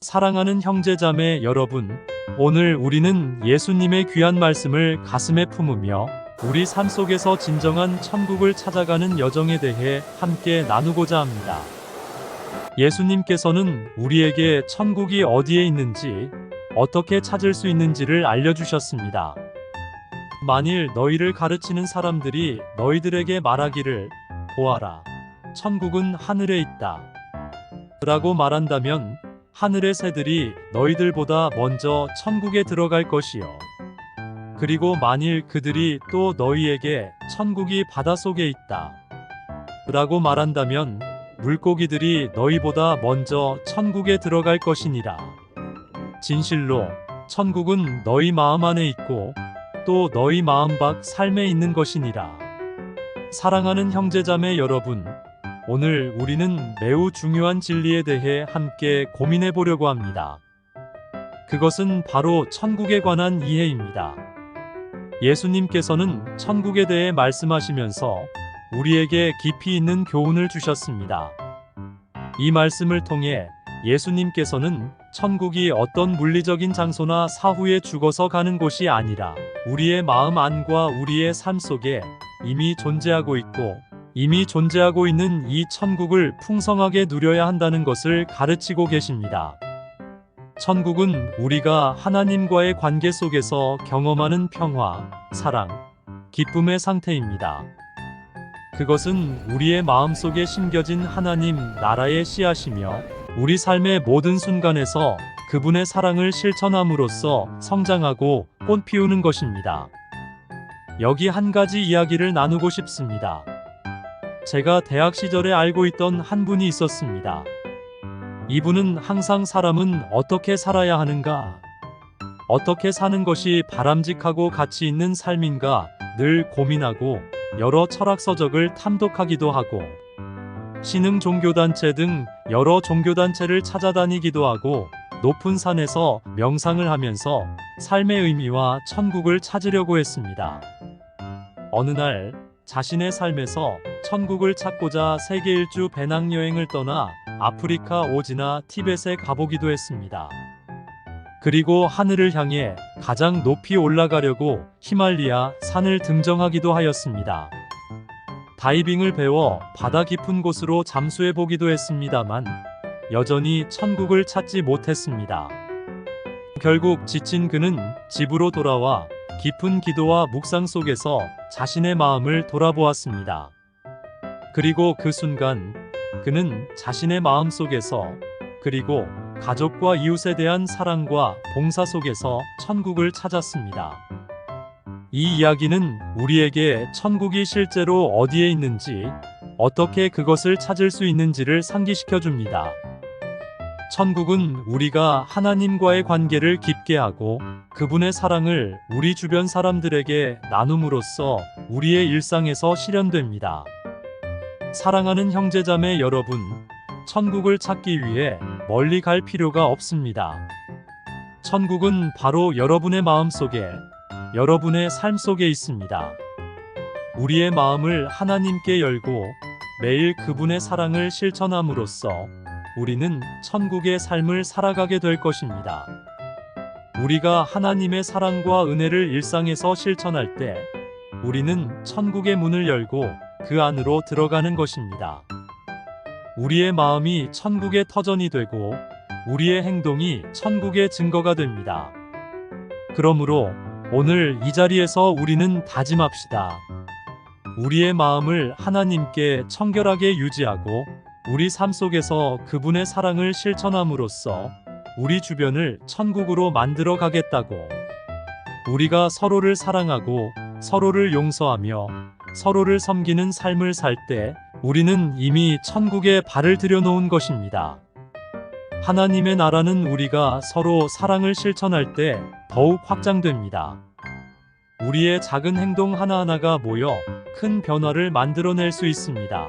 사랑하는 형제자매 여러분, 오늘 우리는 예수님의 귀한 말씀을 가슴에 품으며 우리 삶 속에서 진정한 천국을 찾아가는 여정에 대해 함께 나누고자 합니다. 예수님께서는 우리에게 천국이 어디에 있는지, 어떻게 찾을 수 있는지를 알려주셨습니다. 만일 너희를 가르치는 사람들이 너희들에게 말하기를, 보아라, 천국은 하늘에 있다 라고 말한다면 하늘의 새들이 너희들보다 먼저 천국에 들어갈 것이요. 그리고 만일 그들이 또 너희에게 천국이 바닷속에 있다 라고 말한다면 물고기들이 너희보다 먼저 천국에 들어갈 것이니라. 진실로 천국은 너희 마음 안에 있고 또 너희 마음 밖 삶에 있는 것이니라. 사랑하는 형제자매 여러분, 오늘 우리는 매우 중요한 진리에 대해 함께 고민해 보려고 합니다. 그것은 바로 천국에 관한 이해입니다. 예수님께서는 천국에 대해 말씀하시면서 우리에게 깊이 있는 교훈을 주셨습니다. 이 말씀을 통해 예수님께서는 천국이 어떤 물리적인 장소나 사후에 죽어서 가는 곳이 아니라 우리의 마음 안과 우리의 삶 속에 이미 존재하고 있는 이 천국을 풍성하게 누려야 한다는 것을 가르치고 계십니다. 천국은 우리가 하나님과의 관계 속에서 경험하는 평화, 사랑, 기쁨의 상태입니다. 그것은 우리의 마음속에 심겨진 하나님 나라의 씨앗이며 우리 삶의 모든 순간에서 그분의 사랑을 실천함으로써 성장하고 꽃 피우는 것입니다. 여기 한 가지 이야기를 나누고 싶습니다. 제가 대학 시절에 알고 있던 한 분이 있었습니다. 이분은 항상 사람은 어떻게 살아야 하는가, 어떻게 사는 것이 바람직하고 가치 있는 삶인가 늘 고민하고 여러 철학서적을 탐독하기도 하고 신흥 종교단체 등 여러 종교단체를 찾아다니기도 하고 높은 산에서 명상을 하면서 삶의 의미와 천국을 찾으려고 했습니다. 어느 날 자신의 삶에서 천국을 찾고자 세계 일주 배낭여행을 떠나 아프리카 오지나 티벳에 가보기도 했습니다. 그리고 하늘을 향해 가장 높이 올라가려고 히말리아 산을 등정하기도 하였습니다. 다이빙을 배워 바다 깊은 곳으로 잠수해 보기도 했습니다만 여전히 천국을 찾지 못했습니다. 결국 지친 그는 집으로 돌아와 깊은 기도와 묵상 속에서 자신의 마음을 돌아보았습니다. 그리고 그 순간 그는 자신의 마음 속에서 그리고 가족과 이웃에 대한 사랑과 봉사 속에서 천국을 찾았습니다. 이 이야기는 우리에게 천국이 실제로 어디에 있는지, 어떻게 그것을 찾을 수 있는지를 상기시켜 줍니다. 천국은 우리가 하나님과의 관계를 깊게 하고 그분의 사랑을 우리 주변 사람들에게 나눔으로써 우리의 일상에서 실현됩니다. 사랑하는 형제자매 여러분, 천국을 찾기 위해 멀리 갈 필요가 없습니다. 천국은 바로 여러분의 마음 속에, 여러분의 삶 속에 있습니다. 우리의 마음을 하나님께 열고 매일 그분의 사랑을 실천함으로써 우리는 천국의 삶을 살아가게 될 것입니다. 우리가 하나님의 사랑과 은혜를 일상에서 실천할 때 우리는 천국의 문을 열고 그 안으로 들어가는 것입니다. 우리의 마음이 천국의 터전이 되고 우리의 행동이 천국의 증거가 됩니다. 그러므로 오늘 이 자리에서 우리는 다짐합시다. 우리의 마음을 하나님께 청결하게 유지하고 우리 삶 속에서 그분의 사랑을 실천함으로써 우리 주변을 천국으로 만들어 가겠다고. 우리가 서로를 사랑하고 서로를 용서하며 서로를 섬기는 삶을 살 때 우리는 이미 천국에 발을 들여놓은 것입니다. 하나님의 나라는 우리가 서로 사랑을 실천할 때 더욱 확장됩니다. 우리의 작은 행동 하나하나가 모여 큰 변화를 만들어낼 수 있습니다.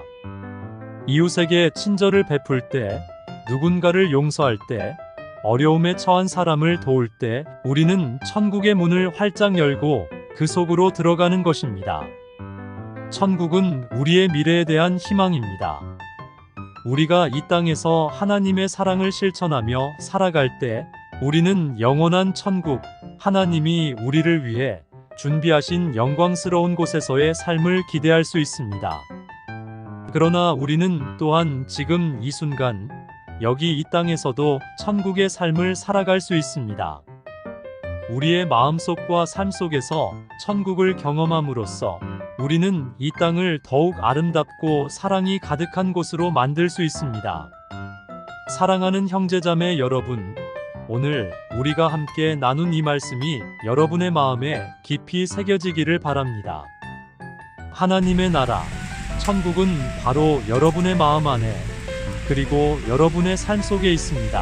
이웃에게 친절을 베풀 때, 누군가를 용서할 때, 어려움에 처한 사람을 도울 때 우리는 천국의 문을 활짝 열고 그 속으로 들어가는 것입니다. 천국은 우리의 미래에 대한 희망입니다. 우리가 이 땅에서 하나님의 사랑을 실천하며 살아갈 때 우리는 영원한 천국, 하나님이 우리를 위해 준비하신 영광스러운 곳에서의 삶을 기대할 수 있습니다. 그러나 우리는 또한 지금 이 순간 여기 이 땅에서도 천국의 삶을 살아갈 수 있습니다. 우리의 마음속과 삶 속에서 천국을 경험함으로써 우리는 이 땅을 더욱 아름답고 사랑이 가득한 곳으로 만들 수 있습니다. 사랑하는 형제자매 여러분, 오늘 우리가 함께 나눈 이 말씀이 여러분의 마음에 깊이 새겨지기를 바랍니다. 하나님의 나라, 천국은 바로 여러분의 마음 안에, 그리고 여러분의 삶 속에 있습니다.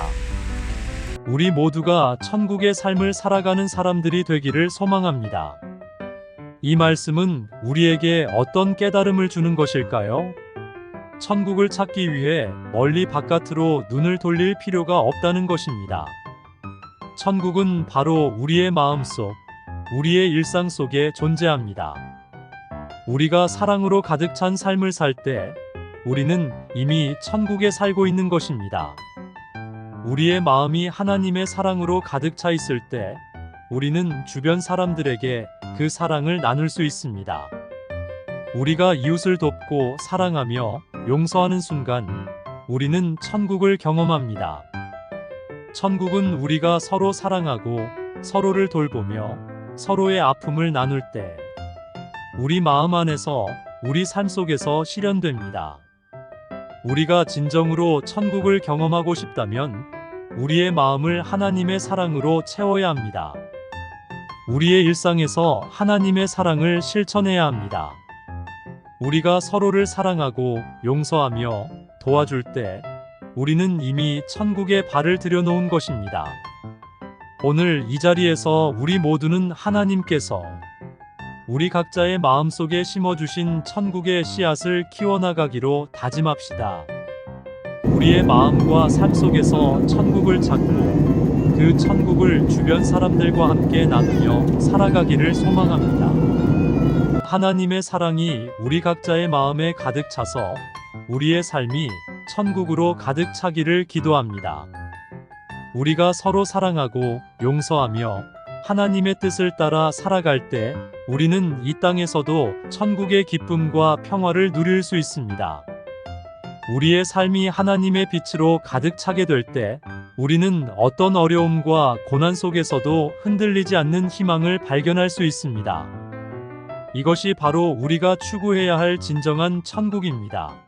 우리 모두가 천국의 삶을 살아가는 사람들이 되기를 소망합니다. 이 말씀은 우리에게 어떤 깨달음을 주는 것일까요? 천국을 찾기 위해 멀리 바깥으로 눈을 돌릴 필요가 없다는 것입니다. 천국은 바로 우리의 마음속, 우리의 일상 속에 존재합니다. 우리가 사랑으로 가득 찬 삶을 살 때 우리는 이미 천국에 살고 있는 것입니다. 우리의 마음이 하나님의 사랑으로 가득 차 있을 때 우리는 주변 사람들에게 그 사랑을 나눌 수 있습니다. 우리가 이웃을 돕고 사랑하며 용서하는 순간 우리는 천국을 경험합니다. 천국은 우리가 서로 사랑하고 서로를 돌보며 서로의 아픔을 나눌 때 우리 마음 안에서 우리 삶 속에서 실현됩니다. 우리가 진정으로 천국을 경험하고 싶다면 우리의 마음을 하나님의 사랑으로 채워야 합니다. 우리의 일상에서 하나님의 사랑을 실천해야 합니다. 우리가 서로를 사랑하고 용서하며 도와줄 때 우리는 이미 천국에 발을 들여놓은 것입니다. 오늘 이 자리에서 우리 모두는 하나님께서 우리 각자의 마음속에 심어주신 천국의 씨앗을 키워나가기로 다짐합시다. 우리의 마음과 삶 속에서 천국을 찾고 그 천국을 주변 사람들과 함께 나누며 살아가기를 소망합니다. 하나님의 사랑이 우리 각자의 마음에 가득 차서 우리의 삶이 천국으로 가득 차기를 기도합니다. 우리가 서로 사랑하고 용서하며 하나님의 뜻을 따라 살아갈 때 우리는 이 땅에서도 천국의 기쁨과 평화를 누릴 수 있습니다. 우리의 삶이 하나님의 빛으로 가득 차게 될 때 우리는 어떤 어려움과 고난 속에서도 흔들리지 않는 희망을 발견할 수 있습니다. 이것이 바로 우리가 추구해야 할 진정한 천국입니다.